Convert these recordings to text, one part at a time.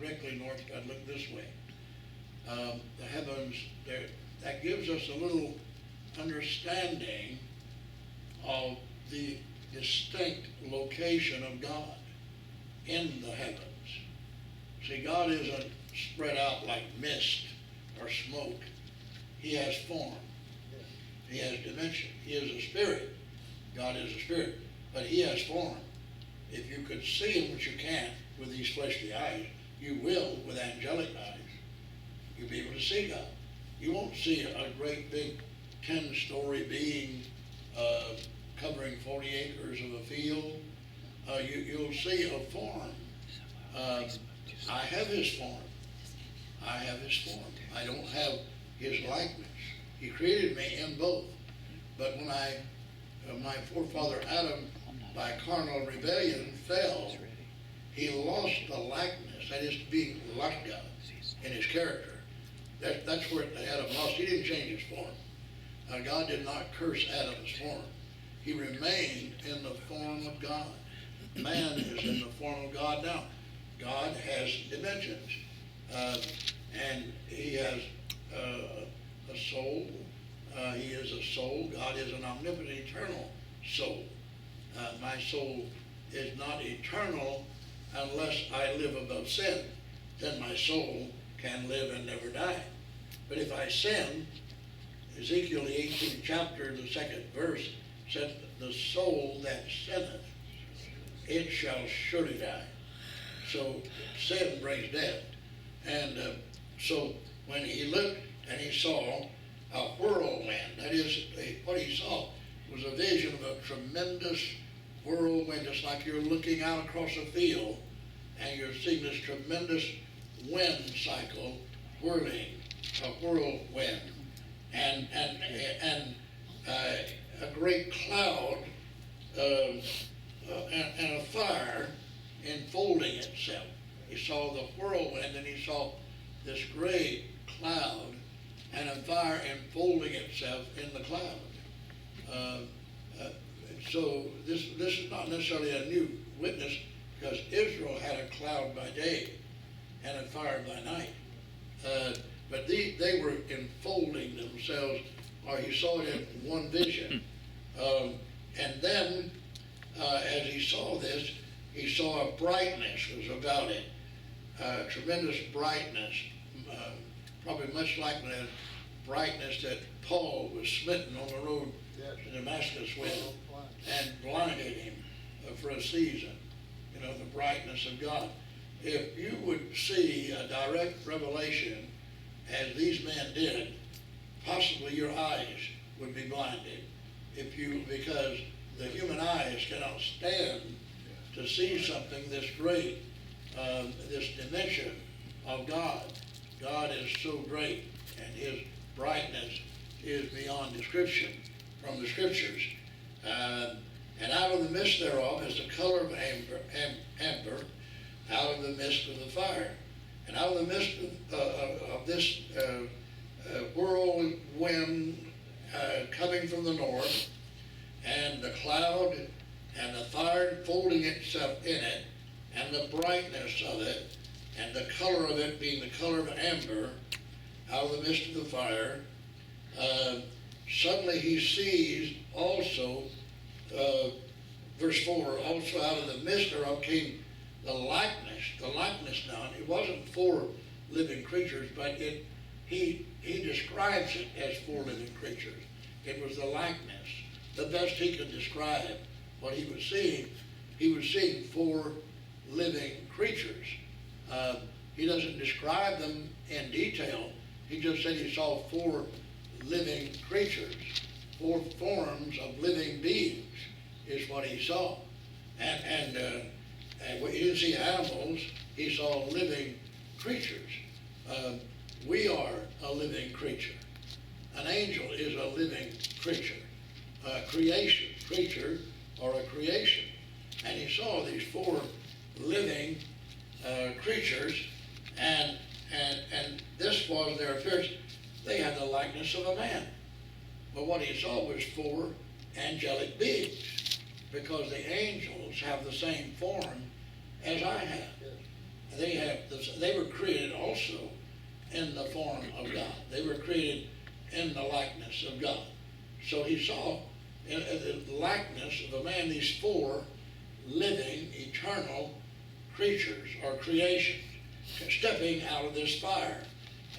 directly north, you gotta look this way. The heavens, that gives us a little understanding of the distinct location of God in the heavens. See, God isn't spread out like mist or smoke. He has form. He has dimension. He is a spirit. God is a spirit, but he has form. If you could see him, which you can't with these fleshly eyes, you will with angelic eyes. You'll be able to see God. You won't see a great big 10-story being covering 40 acres of a field. You'll see a form. I have his form. I have his form. I don't have his likeness. He created me in both. But when my forefather Adam, by carnal rebellion, fell, he lost the likeness, that is, being like God in his character. That's where Adam lost. He didn't change his form. God did not curse Adam's form. He remained in the form of God. Man is in the form of God now. God has dimensions, and he has a soul. He is a soul. God is an omnipotent, eternal soul. My soul is not eternal unless I live above sin. Then my soul can live and never die. But if I sin, Ezekiel, the 18th chapter, the 2nd verse, said, the soul that sinneth, it shall surely die. So sin brings death. And so when he looked and he saw a whirlwind, that is, what he saw was a vision of a tremendous whirlwind, just like you're looking out across a field and you're seeing this tremendous wind cycle whirling, a whirlwind, and a great cloud and a fire enfolding itself. He saw the whirlwind and he saw this great cloud and a fire enfolding itself in the cloud. So this is not necessarily a new witness, because Israel had a cloud by day and a fire by night. But they were enfolding themselves, or he saw it in one vision. And then, as he saw this, he saw a brightness was about it, tremendous brightness, probably much like the brightness that Paul was smitten on the road to Damascus with and blinded him for a season. You know, the brightness of God. If you would see a direct revelation as these men did, possibly your eyes would be blinded. Because the human eyes cannot stand to see something this great, this dimension of God. God is so great, and his brightness is beyond description from the scriptures. And out of the midst thereof is the color of amber, out of the midst of the fire. And out of the midst of this whirlwind coming from the north, and the cloud and the fire folding itself in it, and the brightness of it, and the color of it being the color of amber, out of the midst of the fire, suddenly he sees also, verse 4, also out of the midst thereof came the likeness now. And it wasn't 4 living creatures, but he describes it as 4 living creatures. It was the likeness. The best he could describe what he was seeing 4 living creatures. He doesn't describe them in detail. He just said he saw 4 living creatures, 4 forms of living beings is what he saw. And he didn't see animals, he saw living creatures. We are a living creature. An angel is a living creature. A creature, or a creation. And he saw these 4 living creatures, and this was their appearance. They had the likeness of a man. But what he saw was 4 angelic beings, because the angels have the same form as I have. they were created also in the form of God. They were created in the likeness of God. So he saw in the likeness of a man these four living, eternal creatures or creations stepping out of this fire.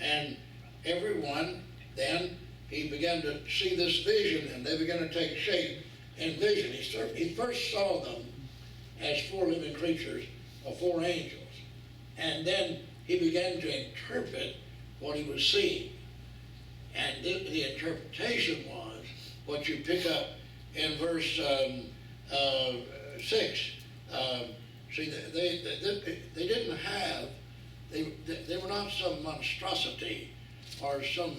And everyone, then he began to see this vision, and they began to take shape in vision. He first saw them as four living creatures of four angels. And then he began to interpret what he was seeing. And the interpretation was what you pick up in verse 6. See, they didn't have, they were not some monstrosity or some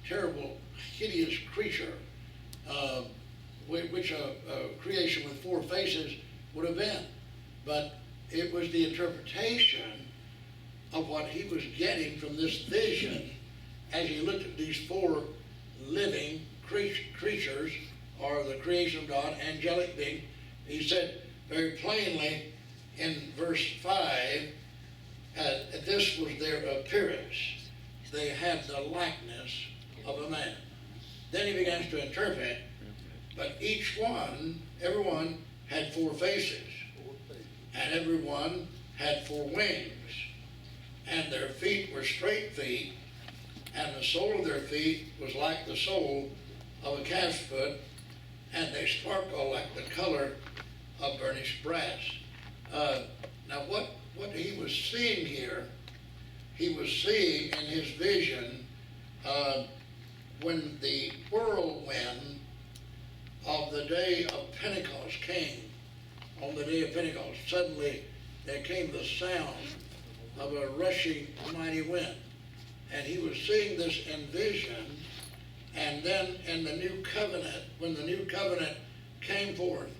terrible, hideous creature, which a creation with four faces would have been. But it was the interpretation of what he was getting from this vision as he looked at these four living creatures, or the creation of God, angelic being. He said very plainly in verse 5, this was their appearance. They had the likeness of a man. Then he begins to interpret, but everyone had four faces, and everyone had four wings, and their feet were straight feet, and the sole of their feet was like the sole of a calf's foot, and they sparkle like the color of burnished brass. Now what he was seeing here, he was seeing in his vision when the whirlwind of the day of Pentecost came. On the day of Pentecost, suddenly there came the sound of a rushing mighty wind. And he was seeing this in vision. And then in the new covenant, when the new covenant came forth,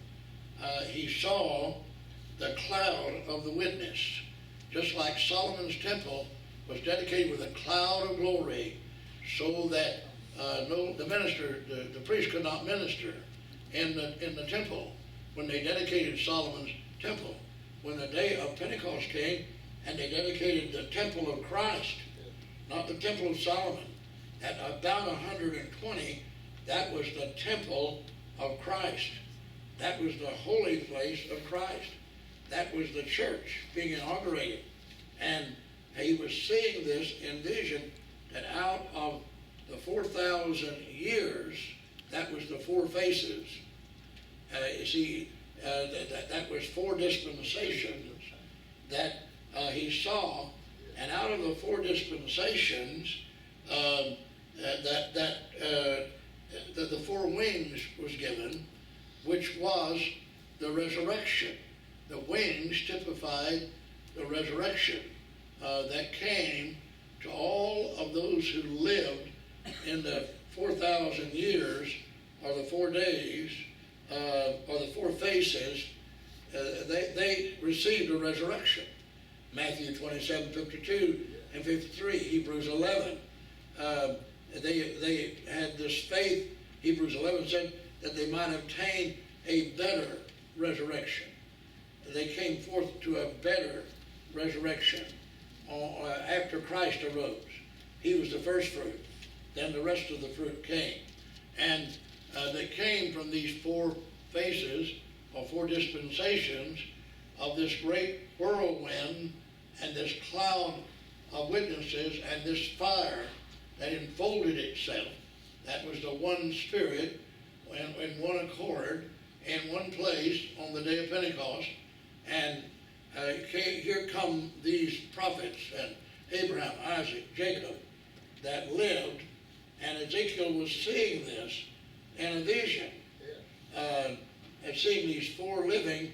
he saw the cloud of the witness. Just like Solomon's temple was dedicated with a cloud of glory, so that the priest could not minister in the temple when they dedicated Solomon's temple. When the day of Pentecost came and they dedicated the temple of Christ, not the temple of Solomon, at about 120, that was the temple of Christ. That was the holy place of Christ. That was the church being inaugurated. And he was seeing this in vision, that out of the 4,000 years, that was the four faces. You see, that was four dispensations that he saw, and out of the four dispensations, the four wings was given, which was the resurrection. The wings typified the resurrection that came to all of those who lived in the 4,000 years, or the 4 days, or the four faces. They received a resurrection. Matthew 27:52 and 53, Hebrews 11. They had this faith. Hebrews 11 said that they might obtain a better resurrection. They came forth to a better resurrection after Christ arose. He was the first fruit. Then the rest of the fruit came. And they came from these four phases, or four dispensations, of this great whirlwind and this cloud of witnesses and this fire that enfolded itself. That was the one Spirit in one accord in one place on the day of Pentecost. And here come these prophets, and Abraham, Isaac, Jacob, that lived, and Ezekiel was seeing this in a vision, and seeing these four living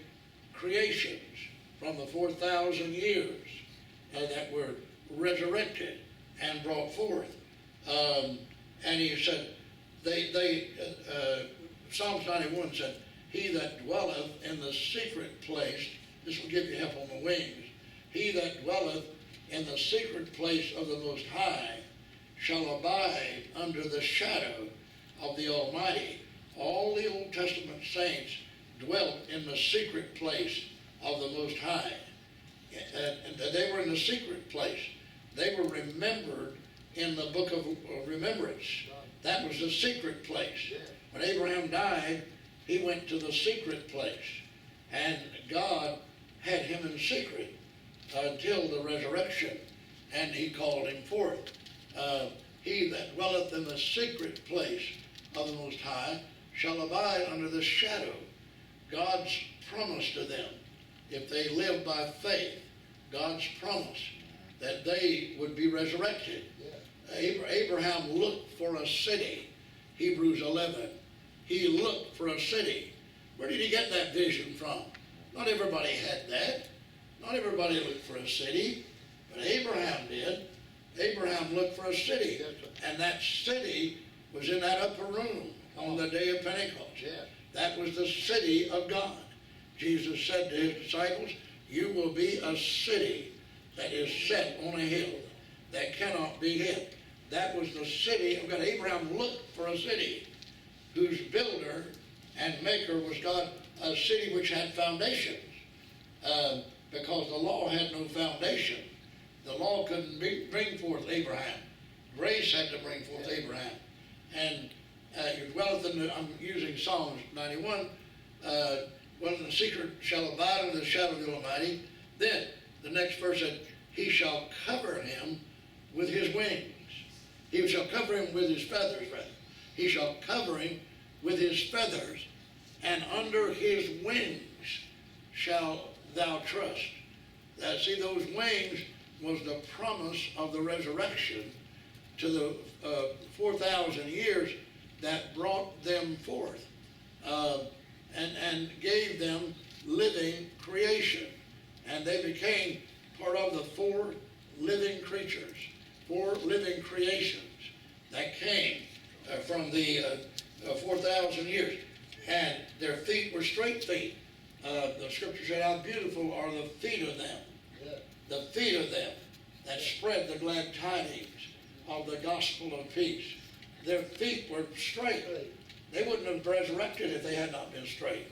creations from the 4,000 years that were resurrected and brought forth. And he said, Psalms 91 said, he that dwelleth in the secret place, this will give you help on the wings, he that dwelleth in the secret place of the Most High shall abide under the shadow of the Almighty. All the Old Testament saints dwelt in the secret place of the Most High. And they were in the secret place. They were remembered in the book of remembrance. That was the secret place. When Abraham died, he went to the secret place. And God had him in secret until the resurrection. And he called him forth. He that dwelleth in the secret place of the Most High shall abide under the shadow. God's promise to them, if they live by faith, God's promise that they would be resurrected. Abraham looked for a city, Hebrews 11. He looked for a city. Where did he get that vision from? Not everybody had that. Not everybody looked for a city, but Abraham did. Abraham looked for a city, and that city was in that upper room on the day of Pentecost. That was the city of God. Jesus said to his disciples, you will be a city that is set on a hill that cannot be hid. That was the city of God. Abraham looked for a city whose builder and maker was God, a city which had foundations, because the law had no foundation. The law couldn't bring forth Abraham. Grace had to bring forth Abraham. And you dwelleth in I'm using Psalms 91, well, in the secret shall abide under the shadow of the Almighty. Then the next verse said, he shall cover him with his wings. He shall cover him with his feathers, rather. He shall cover him with his feathers, and under his wings shall thou trust. See, those wings was the promise of the resurrection to the 4,000 years that brought them forth and gave them living creation. And they became part of the four living creatures, four living creations that came from the 4,000 years. And their feet were straight feet. The scripture said, how beautiful are the feet of them. The feet of them that spread the glad tidings of the gospel of peace. Their feet were straight. They wouldn't have resurrected if they had not been straight.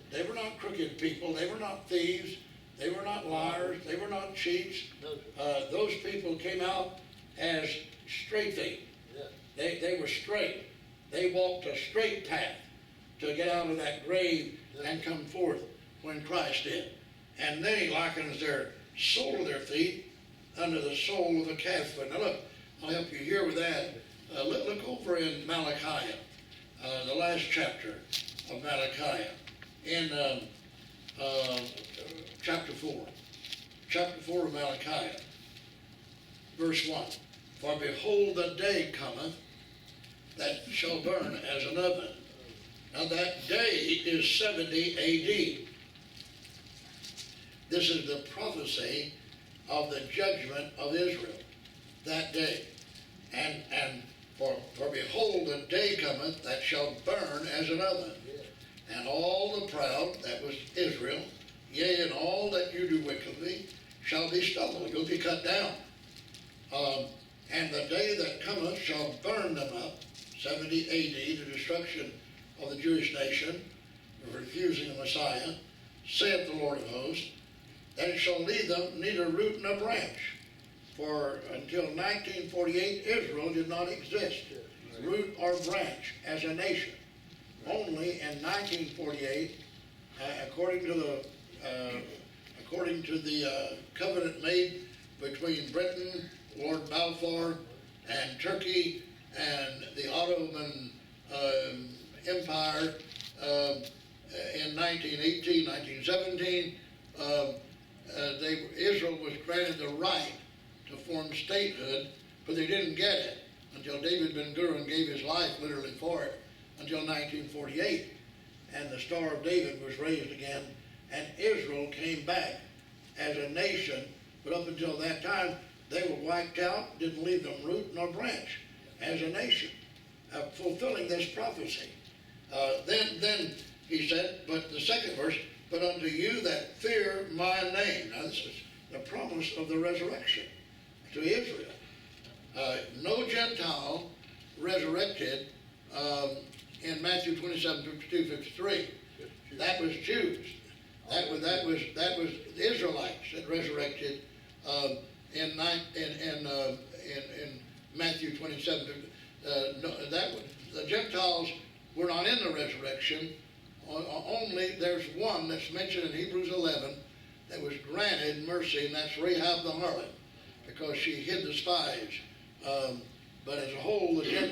They were not crooked people. They were not thieves. They were not liars. They were not cheats. Those people came out as straight feet. They were straight. They walked a straight path to get out of that grave and come forth when Christ did. And then he likens their sole of their feet under the sole of a calf foot. Now look, I'll help you here with that. Look over in Malachi, the last chapter of Malachi, in chapter 4. Chapter 4 of Malachi, verse 1. For behold, the day cometh that shall burn as an oven. Now that day is 70 A.D. This is the prophecy of the judgment of Israel, that day. And for behold, the day cometh that shall burn as an oven. And all the proud, that was Israel, yea, and all that you do wickedly, shall be stubble. You'll be cut down. And the day that cometh shall burn them up, 70 A.D., the destruction of the Jewish nation, refusing the Messiah, saith the Lord of hosts, that it shall leave them neither root nor branch. For until 1948, Israel did not exist, root or branch, as a nation. Only in 1948, according to the covenant made between Britain, Lord Balfour, and Turkey, and the Ottoman Empire in 1918, 1917, Israel was granted the right to form statehood, but they didn't get it until David Ben-Gurion gave his life literally for it until 1948. And the Star of David was raised again, and Israel came back as a nation, but up until that time, they were wiped out, didn't leave them root nor branch as a nation, fulfilling this prophecy. Then he said, but the second verse, but unto you that fear my name. Now this is the promise of the resurrection to Israel. No Gentile resurrected in Matthew 27, 52, 53. That was Jews. That was the Israelites that resurrected in Matthew 27. The Gentiles were not in the resurrection. Only there's one that's mentioned in Hebrews 11 that was granted mercy, and that's Rahab the harlot, because she hid the spies. But as a whole, the Gentiles